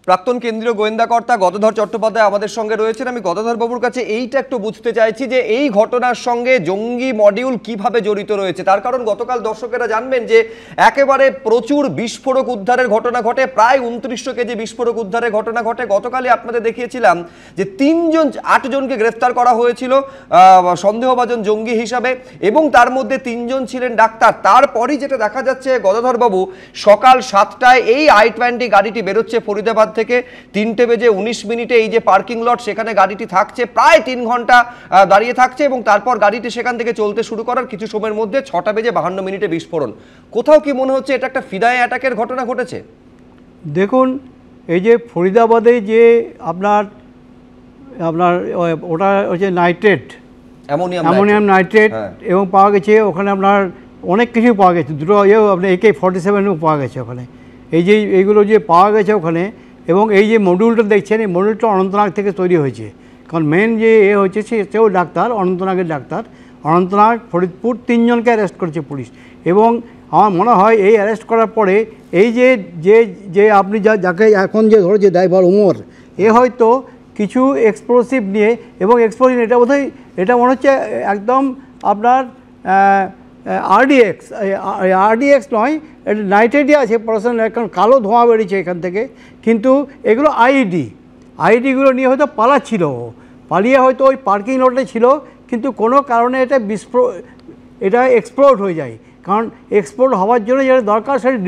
প্রাক্তন কেন্দ্রীয় গোয়েন্দা কর্তা গদাধর চট্টোপাধ্যায় আমাদের সঙ্গে রয়েছেন। আমি গদাধর বাবুর কাছে এইটা একটু বুঝতে চাইছি যে এই ঘটনার সঙ্গে জঙ্গি মডিউল কিভাবে জড়িত রয়েছে। তার কারণ গতকাল দর্শকেরা জানবেন যে একেবারে প্রচুর বিস্ফোরক উদ্ধারের ঘটনা ঘটে, প্রায় 2900 কেজি বিস্ফোরক উদ্ধারের ঘটনা ঘটে। গতকালই আপনাদের দেখিয়েছিলাম যে 8 জনকে গ্রেফতার করা হয়েছিল সন্দেহভাজন জঙ্গি হিসাবে, এবং তার মধ্যে 3 জন ছিলেন ডাক্তার। তারপরই যেটা দেখা যাচ্ছে গদাধর বাবু, সকাল 7টায় এই i20 গাড়িটি বেরোচ্ছে ফরিদাবাদ থেকে। 3:19 এই যে পার্কিং লট, সেখানে গাড়িটি থাকছে, প্রায় 3 ঘন্টা দাঁড়িয়ে থাকছে, এবং তারপর গাড়িটি সেখান থেকে চলতে শুরু করার কিছু সময়ের মধ্যে 6:52 বিস্ফোরণ। কোথাও কি মনে হচ্ছে এটা একটা ফিদায়ে অ্যাটাকের ঘটনা ঘটেছে? দেখুন, এই যে ফরিদাবাদে যে আপনার ওটা হচ্ছে নাইট্রেট, অ্যামোনিয়াম নাইট্রেট, এবং পাওয়া গেছে ওখানে আপনার অনেক কিছু পাওয়া গেছে, দুটো আপনার AK-47 পাওয়া গেছে ওখানে। এইগুলো যে পাওয়া গেছে ওখানে, এবং এই যে মডিউলটা দেখছেন, এই মডিউলটা অনন্তনাগ থেকে তৈরি হয়েছে। কারণ মেন যে হচ্ছে সেও ডাক্তার, অনন্তনাগের ডাক্তার। অনন্তনাগ, ফরিদপুর 3 জনকে অ্যারেস্ট করেছে পুলিশ। এবং আমার মনে হয় এই অ্যারেস্ট করার পরে এই যে আপনি যাকে এখন যে ধরেছে ড্রাইভার উমর, এ হয়তো কিছু এক্সপ্লোসিভ নিয়ে, এবং এক্সপ্লোজিভ এটা মনে হচ্ছে একদম আপনার RDX নয়, এটা নাইট্রেটই আছে পড়াশোনা, কারণ কালো ধোঁয়া বেরিয়েছে এখান থেকে। কিন্তু এগুলো আইডিগুলো নিয়ে হয়তো পালিয়ে হয়তো ওই পার্কিং লটে ছিল, কিন্তু কোনো কারণে এটা এক্সপ্লোড হয়ে যায়। কারণ এক্সপ্লোড হওয়ার জন্য যেটা দরকার সেটা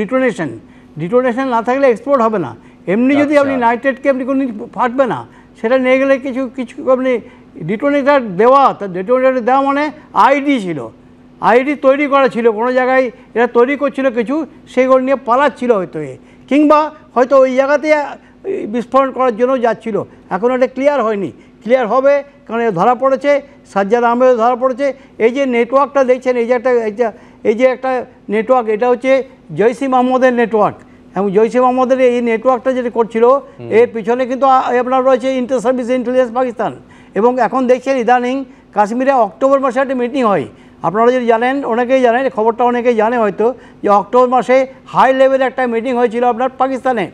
ডিটোনেশন না থাকলে এক্সপ্লোড হবে না। এমনি যদি আপনি নাইট্রেটকে আপনি কোনো ফাটবে না, সেটা নিয়ে গেলে কিছু আপনি ডিটোনেটার দেওয়া মানে আইডি তৈরি করা ছিল কোনো জায়গায়, এরা তৈরি করছিল কিছু, সেগুলো নিয়ে পালাচ্ছিল হয়তো, কিংবা হয়তো ওই জায়গাতে বিস্ফোরণ করার জন্য যাচ্ছিল। এখন এটা ক্লিয়ার হয়নি, ক্লিয়ার হবে, কারণ ধরা পড়েছে, সাজ্জাদ আহমেদ ধরা পড়েছে। এই যে নেটওয়ার্কটা দেখছেন, এই যে একটা নেটওয়ার্ক, এটা হচ্ছে জৈশ-ই মহম্মদের নেটওয়ার্ক। এবং জৈশ-ই মহম্মদের এই নেটওয়ার্কটা যেটা করছিল, এর পিছনে কিন্তু আপনার রয়েছে ইন্টার সার্ভিস ইন্টেলিজেন্স পাকিস্তান। এবং এখন দেখছেন ইদানিং কাশ্মীরে অক্টোবর মাসে একটা মিটিং হয়, আপনারা যদি জানেন, অনেকেই জানেন, খবরটা অনেকেই জানে হয়তো, যে অক্টোবর মাসে হাই লেভেলে একটা মিটিং হয়েছিল আপনার পাকিস্তানে।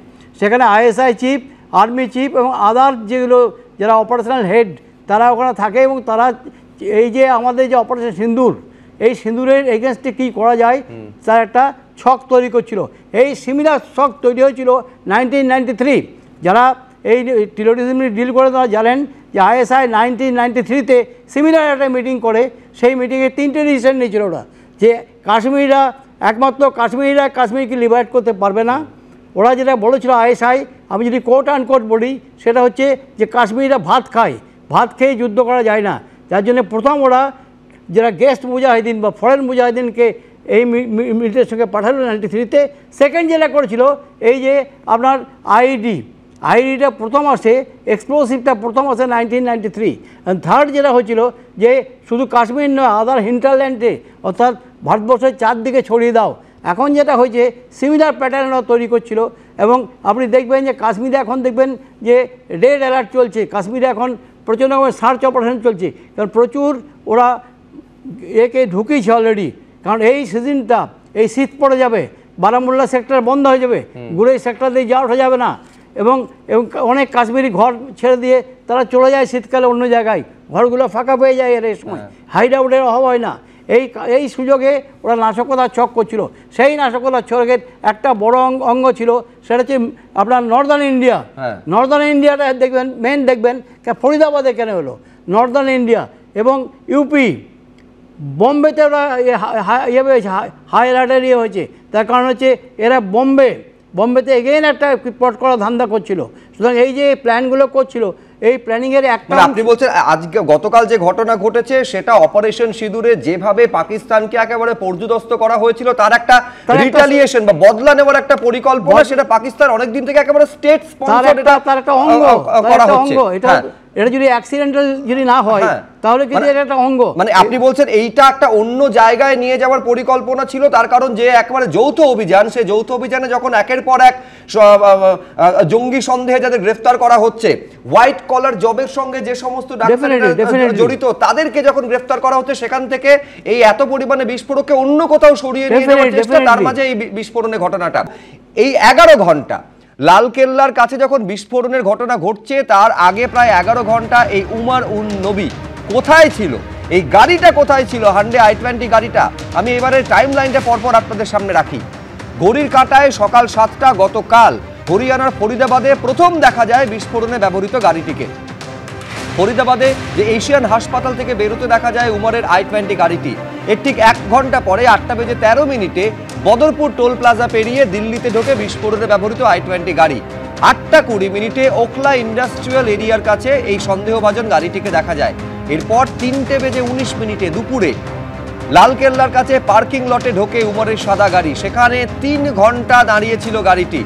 সেখানে ISI চিফ, আর্মি চিফ এবং আদার যেগুলো যারা অপারেশনাল হেড, তারা ওখানে থাকে, এবং তারা এই যে আমাদের যে অপারেশন সিন্দুর, এই সিন্দুরের এগেনস্টে কী করা যায় তার একটা ছক তৈরি করছিল। এই সিমিলার ছক তৈরি হয়েছিল 1993। যারা এই টেরোরিজম ডিল করে তারা জানেন যে ISI 1993-তে সিমিলার একটা মিটিং করে। সেই মিটিংয়ে 3টে ডিসিশন নিয়েছিল ওরা, যে একমাত্র কাশ্মীরকে লিবারেট করতে পারবে না। ওরা যেটা বলেছিল ISI, আমি যদি কোট আনকোট বলি, সেটা হচ্ছে যে কাশ্মীরিরা ভাত খেয়ে যুদ্ধ করা যায় না। যার জন্য প্রথম ওরা যারা গেস্ট মুজাহিদিন বা ফরেন মুজাহিদিনকে এই মিলিটারির সঙ্গে পাঠালো 93-তে। সেকেন্ড যেটা করেছিল, এই যে আপনার আইডিটা প্রথম আসে, এক্সপ্লোসিভটা প্রথম আসে 1993। থার্ড যেটা হয়েছিল যে শুধু কাশ্মীর নয়, আদার হিন্টারল্যান্ডে, অর্থাৎ ভারতবর্ষের চারদিকে ছড়িয়ে দাও। এখন যেটা হয়েছে সিমিলার প্যাটার্ন তৈরি করছিল। এবং আপনি দেখবেন যে কাশ্মীরে এখন দেখবেন যে রেড অ্যালার্ট চলছে, কাশ্মীরে এখন প্রচণ্ড রকমের সার্চ অপারেশন চলছে, কারণ প্রচুর ওরা একে ঢুকিয়েছে অলরেডি। কারণ এই সিজনটা, এই শীত পড়ে যাবে, বারামুল্লা সেক্টর বন্ধ হয়ে যাবে, গুড়াই সেক্টর দিয়ে যাওয়া যাবে না। এবং অনেক কাশ্মীরি ঘর ছেড়ে দিয়ে তারা চলে যায় শীতকালে অন্য জায়গায়, ঘরগুলো ফাঁকা পেয়ে যায় এর সময়, হাইড আউটের অভাব হয় না। এই সুযোগে ওরা নাশকতার ছক করছিল। সেই নাশকতার ছকের একটা বড় অঙ্গ ছিল, সেটা হচ্ছে আপনার নর্দার্ন ইন্ডিয়াটা দেখবেন ফরিদাবাদে কেন হলো, নর্দার্ন ইন্ডিয়া এবং ইউপি, বম্বেতে ওরা হাই অ্যালার্টের হয়েছে। তার কারণ হচ্ছে এরা বম্বেতে এগেইন একটা প্লট করা ধান্দা করছিল। সুতরাং এই যে প্ল্যানগুলো করছিল, এই প্ল্যানিংয়ের একটা, আপনি বলছেন আজকে গতকাল যে ঘটনা ঘটেছে সেটা অপারেশন সিঁদুরে যেভাবে পাকিস্তানকে একেবারে পর্যুদস্ত করা হয়েছিল, তার একটা রিটালিয়েশন বা বদলা নেওয়ার একটা পরিকল্পনা, সেটা পাকিস্তান অনেকদিন থেকে একেবারে স্টেট স্পন্সরড, তার একটা অঙ্গ করা হচ্ছে। এটা যদি অ্যাক্সিডেন্টাল যদি না হয়, তাহলে কিন্তু এটা একটা অঙ্গ। মানে আপনি বলছেন এইটা একটা অন্য জায়গায় নিয়ে যাওয়ার পরিকল্পনা ছিল, তার কারণ যে একেবারে যৌথ অভিযান, সেই যৌথ অভিযানে যখন একের পর এক জঙ্গি সন্দেহে যাদের গ্রেফতার করা হচ্ছে, হোয়াইট কলার জবের সঙ্গে যে সমস্ত জড়িত তাদেরকে যখন গ্রেফতার করা হচ্ছে, সেখান থেকে এই এত পরিমাণে বিস্ফোরককে অন্য কোথাও সরিয়ে নিয়ে যাওয়ার চেষ্টা, তার মাঝে এই বিস্ফোরণের ঘটনাটা। এই 11 ঘন্টা লালকেল্লার কাছে যখন বিস্ফোরণের ঘটনা ঘটছে তার আগে প্রায় 11 ঘন্টা এই উমর উন নবী কোথায় ছিল, এই গাড়িটা কোথায় ছিল, হান্ডে i20 গাড়িটা। আমি এবারে টাইম লাইনটা পরপর আপনাদের সামনে রাখি। ঘড়ির কাঁটায় সকাল 7টা গতকাল হরিয়ানার ফরিদাবাদে প্রথম দেখা যায় বিস্ফোরণে ব্যবহৃত গাড়িটিকে। ফরিদাবাদে যে এশিয়ান হাসপাতাল থেকে বেরোতে দেখা যায় উমরের i20 গাড়িটি। এর ঠিক 1 ঘন্টা পরে 8:13 বদরপুর টোল প্লাজা পেরিয়ে দিল্লিতে ঢোকে বিস্ফোরণে ব্যবহৃত i20 গাড়ি। 8:20 ওখলা ইন্ডাস্ট্রিয়াল এরিয়ার কাছে এই সন্দেহভাজন গাড়িটিকে দেখা যায়। এরপর 3:19 দুপুরে লালকেল্লার কাছে পার্কিং লটে ঢোকে উমরের সাদা গাড়ি। সেখানে 3 ঘন্টা দাঁড়িয়েছিল গাড়িটি।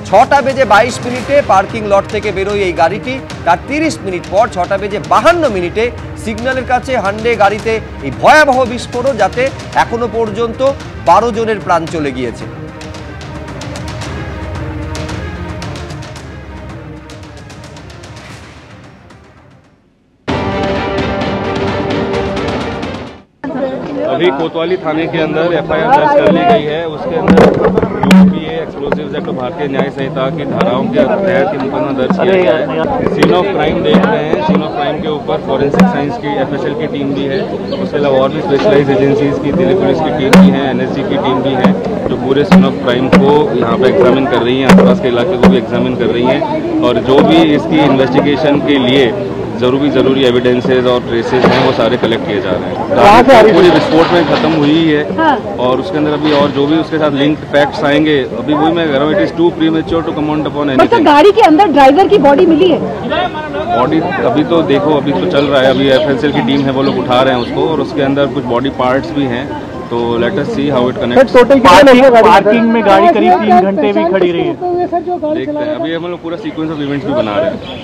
6:22 পার্কিং লট থেকে বেরোয় এই গাড়িটি। তার 30 মিনিট পর 6:52 সিগন্যালের কাছে হান্ডে গাড়িতে এই ভয়াবহ বিস্ফোরণ, যাতে এখনো পর্যন্ত 12 জনের প্রাণ চলে গিয়েছে। अभी कोतवाली थाने के अंदर एफआईआर दर्ज कर ली गई है। उसके अंदर जो भी है एक्सप्लोजिव्स एक्ट भारतीय न्याय संहिता की धाराओं के तहत मुकदमा दर्ज किया गया है। सीन ऑफ क्राइम देख रहे हैं। सीन ऑफ क्राइम के ऊपर फॉरेंसिक साइंस की एफएसएल की टीम भी है। उसके अलावा और भी स्पेशलाइज एजेंसीज की, दिल्ली पुलिस की टीम भी है, एनएसजी की टीम भी है, जो पूरे सीन ऑफ क्राइम को यहाँ पे एग्जामिन कर रही हैं, आसपास के इलाके को भी एग्जामिन कर रही हैं। और जो भी इसकी इन्वेस्टिगेशन के लिए जरूरी एविडेंसेस और ट्रेसेस हैं वो सारे कलेक्ट किए जा रहे हैं। पूरी विस्फोट में खत्म हुई है। हाँ। और उसके अंदर अभी और जो भी उसके साथ लिंक्ड फैक्ट्स आएंगे, अभी वही मैं कह रहा हूँ, it is too premature to comment upon anything. गाड़ी के अंदर ड्राइवर की बॉडी मिली है? बॉडी अभी तो देखो, अभी तो चल रहा है, अभी एफएसएल की टीम है, वो लोग उठा रहे हैं उसको, और उसके अंदर कुछ बॉडी पार्ट्स भी हैं। तो let us see how it connects. Parking में गाड़ी करीब 3 घंटे भी खड़ी रही है। देखते हैं, अभी हम लोग पूरा सीक्वेंस ऑफ इवेंट्स भी बना रहे हैं।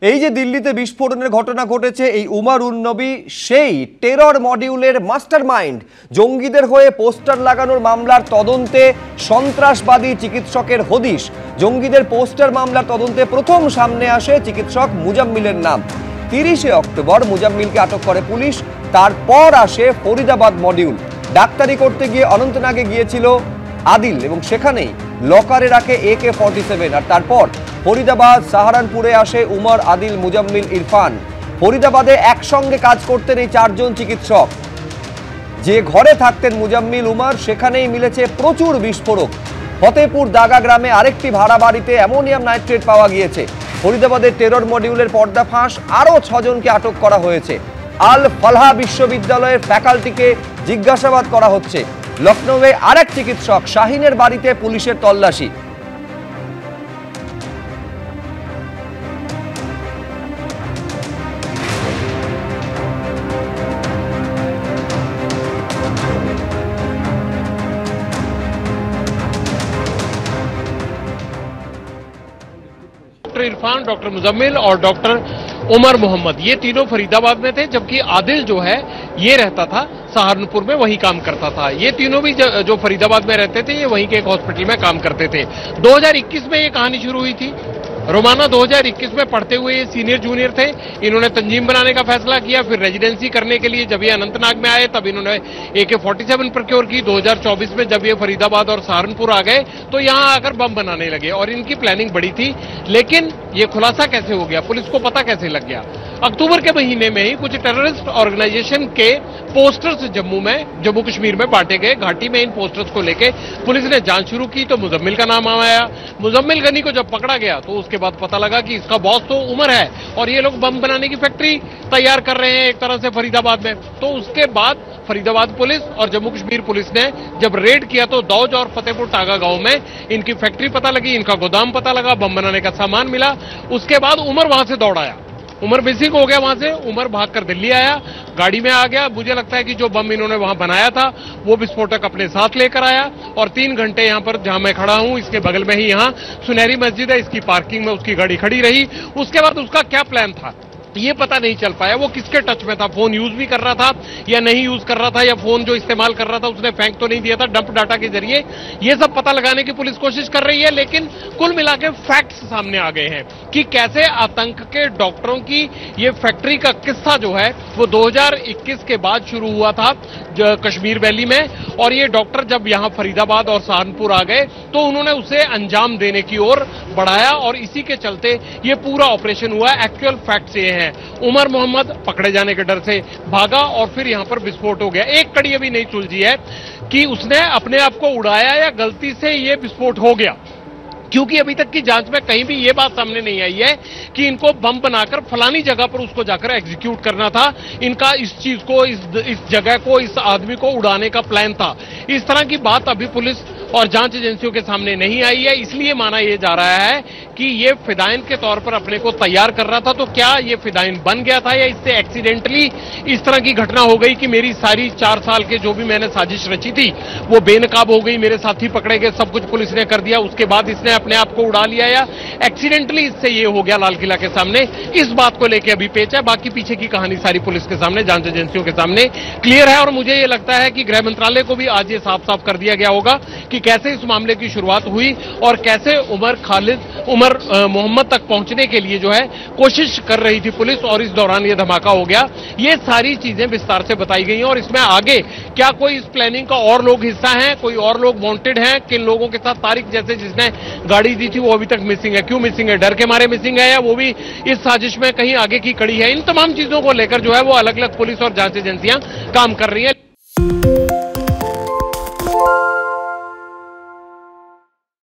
এই যে দিল্লিতে বিস্ফোরণের ঘটনা ঘটেছে, এই উমর উন নবী সেই টেরর মডিউলের মাস্টারমাইন্ড। জঙ্গিদের হয়ে পোস্টার লাগানোর মামলার তদন্তে সন্ত্রাসবাদী চিকিৎসকের হদিশ। জঙ্গিদের পোস্টার মামলার তদন্তে প্রথম সামনে আসে চিকিৎসক মুজাম্মিলের নাম। 30 অক্টোবর মুজাম্মিলকে আটক করে পুলিশ। তারপর আসে ফরিদাবাদ মডিউল। ডাক্তারি করতে গিয়ে অনন্তনাগে গিয়েছিল আদিল এবং সেখানেই লকারে রাখে AK-47। আর তারপর ফরিদাবাদ সাহারানপুরে আসে উমর, আদিল, মুজাম্মিল, ইরফান। ফরিদাবাদে একসঙ্গে কাজ করতেন এই 4 জন চিকিৎসক। যে ঘরে থাকতেন মুজাম্মিল, উমর, সেখানেই মিলেছে প্রচুর বিস্ফোরক। ফতেপুর দাগা গ্রামে আরেকটি ভাড়া বাড়িতে অ্যামোনিয়াম নাইট্রেট পাওয়া গিয়েছে। ফরিদাবাদের টেরর মডিউলের পর্দাফাঁস, আরও 6 জনকে আটক করা হয়েছে। আল ফালাহ বিশ্ববিদ্যালয়ের ফ্যাকাল্টিকে জিজ্ঞাসাবাদ করা হচ্ছে। লখনৌয়ে আরেক চিকিৎসক শাহিনের বাড়িতে পুলিশের তল্লাশি। डॉक्टर इरफान, डॉक्टर मुजम्मिल और डॉक्टर उमर मोहम्मद, ये तीनों फरीदाबाद में थे, जबकि आदिल जो है ये रहता था सहारनपुर में, वहीं काम करता था। ये तीनों भी जो फरीदाबाद में रहते थे, ये वहीं के एक हॉस्पिटल में काम करते थे। 2021 में ये कहानी शुरू हुई थी। रोमाना 2021 में पढ़ते हुए ये सीनियर जूनियर थे। इन्होंने तंजीम बनाने का फैसला किया। फिर रेजिडेंसी करने के लिए जब ये अनंतनाग में आए तब इन्होंने AK-47 प्रोक्योर की। 2024 में जब ये फरीदाबाद और सहारनपुर आ गए तो यहां आकर बम बनाने लगे, और इनकी प्लानिंग बड़ी थी। लेकिन ये खुलासा कैसे हो गया, पुलिस को पता कैसे लग गया? अक्टूबर के महीने में ही कुछ टेररिस्ट ऑर्गेनाइजेशन के पोस्टर्स जम्मू कश्मीर में बांटे गए। घाटी में इन पोस्टर्स को लेके पुलिस ने जांच शुरू की तो मुजम्मिल का नाम आया। मुजम्मिल गनी को जब पकड़ा गया तो उसके बाद पता लगा कि इसका बॉस तो उमर है, और ये लोग बम बनाने की फैक्ट्री तैयार कर रहे हैं एक तरह से फरीदाबाद में। तो उसके बाद फरीदाबाद पुलिस और जम्मू कश्मीर पुलिस ने जब रेड किया तो दौज और फतेहपुर टागा गांव में इनकी फैक्ट्री पता लगी, इनका गोदाम पता लगा, बम बनाने का सामान मिला। उसके बाद उमर वहां से दौड़ आया। उमर मिसिंग हो गया वहां से। उमर भागकर दिल्ली आया, गाड़ी में आ गया। मुझे लगता है कि जो बम इन्होंने वहां बनाया था वो विस्फोटक अपने साथ लेकर आया, और 3 घंटे यहां पर, जहां मैं खड़ा हूं इसके बगल में ही यहां सुनहरी मस्जिद है, इसकी पार्किंग में उसकी गाड़ी खड़ी रही। उसके बाद उसका क्या प्लान था ये पता नहीं चल पाया। वो किसके टच में था, फोन यूज भी कर रहा था या नहीं यूज कर रहा था, या फोन जो इस्तेमाल कर रहा था उसने फेंक तो नहीं दिया था डंप डाटा के जरिए। ये सब पता लगाने की पुलिस कोशिश कर रही है, लेकिन कुल मिला के फैक्ट्स सामने आ गए हैं। कि कैसे आतंक के डॉक्टरों की ये फैक्ट्री का किस्सा जो है वो 2021 के बाद शुरू हुआ था कश्मीर वैली में, और ये डॉक्टर जब यहां फरीदाबाद और सहारनपुर आ गए तो उन्होंने उसे अंजाम देने की ओर बढ़ाया, और इसी के चलते ये पूरा ऑपरेशन हुआ। एक्चुअल फैक्ट्स ये हैं, उमर मोहम्मद पकड़े जाने के डर से भागा और फिर यहां पर विस्फोट हो गया। एक कड़ी अभी नहीं सुलझी है कि उसने अपने आप को उड़ाया या गलती से ये विस्फोट हो गया, क्योंकि अभी तक की जांच में कहीं भी ये बात सामने नहीं आई है कि इनको बम बनाकर फलानी जगह पर उसको जाकर एग्जीक्यूट करना था। इनका इस चीज को, इस जगह को, इस आदमी को उड़ाने का प्लान था। इस तरह की बात अभी पुलिस और जांच एजेंसियों के सामने नहीं आई है, इसलिए माना यह जा रहा है कि ये फिदाइन के तौर पर अपने को तैयार कर रहा था। तो क्या ये फिदाइन बन गया था या इससे एक्सीडेंटली इस तरह की घटना हो गई कि मेरी सारी 4 साल के जो भी मैंने साजिश रची थी वो बेनकाब हो गई, मेरे साथी पकड़े गए, सब कुछ पुलिस ने कर दिया, उसके बाद इसने अपने आप को उड़ा लिया, या एक्सीडेंटली इससे ये हो गया लाल किला के सामने। इस बात को लेकर अभी पेच है। बाकी पीछे की कहानी सारी पुलिस के सामने, जांच एजेंसियों के सामने क्लियर है, और मुझे ये लगता है कि गृह मंत्रालय को भी आज ये साफ साफ कर दिया गया होगा कि कैसे इस मामले की शुरुआत हुई और कैसे उमर मोहम्मद तक पहुंचने के लिए जो है कोशिश कर रही थी पुलिस, और इस दौरान ये धमाका हो गया। ये सारी चीजें विस्तार से बताई गई हैं, और इसमें आगे क्या कोई इस प्लानिंग का और लोग हिस्सा हैं, कोई और लोग वांटेड हैं, किन लोगों के साथ, तारिक जैसे जिसने गाड़ी दी थी वो अभी तक मिसिंग है। क्यों मिसिंग है? डर के मारे मिसिंग है, या वो भी इस साजिश में कहीं आगे की कड़ी है? इन तमाम चीजों को लेकर जो है वो अलग अलग पुलिस और जांच एजेंसियां काम कर रही है।